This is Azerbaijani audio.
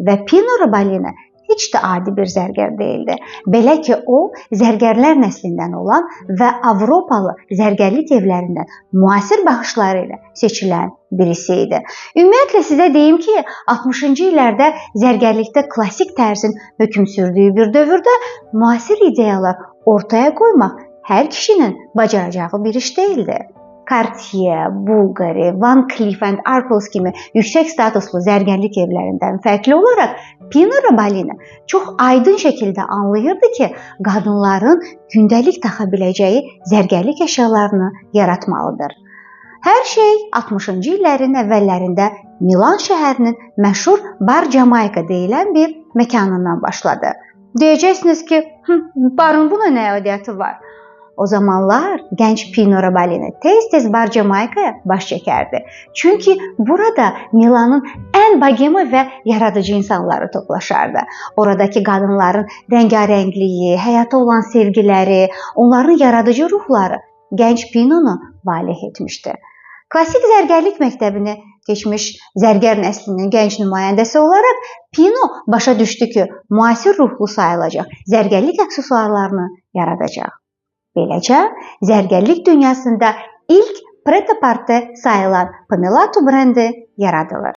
və Pino Rubbalini heç də adi bir zərgər değildi. Belə ki, o, zərgərlər nəslindən olan və Avropalı zərgərlik evlərindən müasir baxışları ilə seçilən birisi idi. Ümumiyyətlə sizə deyim ki, 60-cı illərdə zərgərlikdə klassik tərzin hökm sürdüyü bir dövrdə müasir ideyalar ortaya qoymaq hər kişinin bacaracağı bir iş değildi. Cartier, Bulgari, Van Cleef & Arpels kimi yüksək statuslu zərgərlik evlərindən fərqli olaraq Pino Rubbalini çox aydın şəkildə anlayırdı ki, qadınların gündəlik taxa biləcəyi zərgərlik əşyalarını yaratmalıdır. Hər şey 60-cı illərin əvvəllərində Milan şəhərinin məşhur Bar Jamaica deyilən bir məkanından başladı. Deyəcəksiniz ki, barın buna nə aidiyyəti var? O zamanlar gənc Pino Rubbalini tez-tez Bar Jamaica'ya baş çəkərdi. Çünki burada Milanın ən bohema və yaradıcı insanları toplaşardı. Oradakı qadınların rəngarəngliyi, həyata olan sevgiləri, onların yaradıcı ruhları gənc Pino'nu valeh etmişdi. Klassik zərgərlik məktəbini keçmiş zərgər nəslinin gənc nümayəndəsi olaraq Pino başa düşdü ki, müasir ruhlu sayılacaq zərgərlik aksesuarlarını yaradacaq. Beləcə, zərgərlik dünyasında ilk pret-a-porter sayılan Pomellato brendi yaradılır.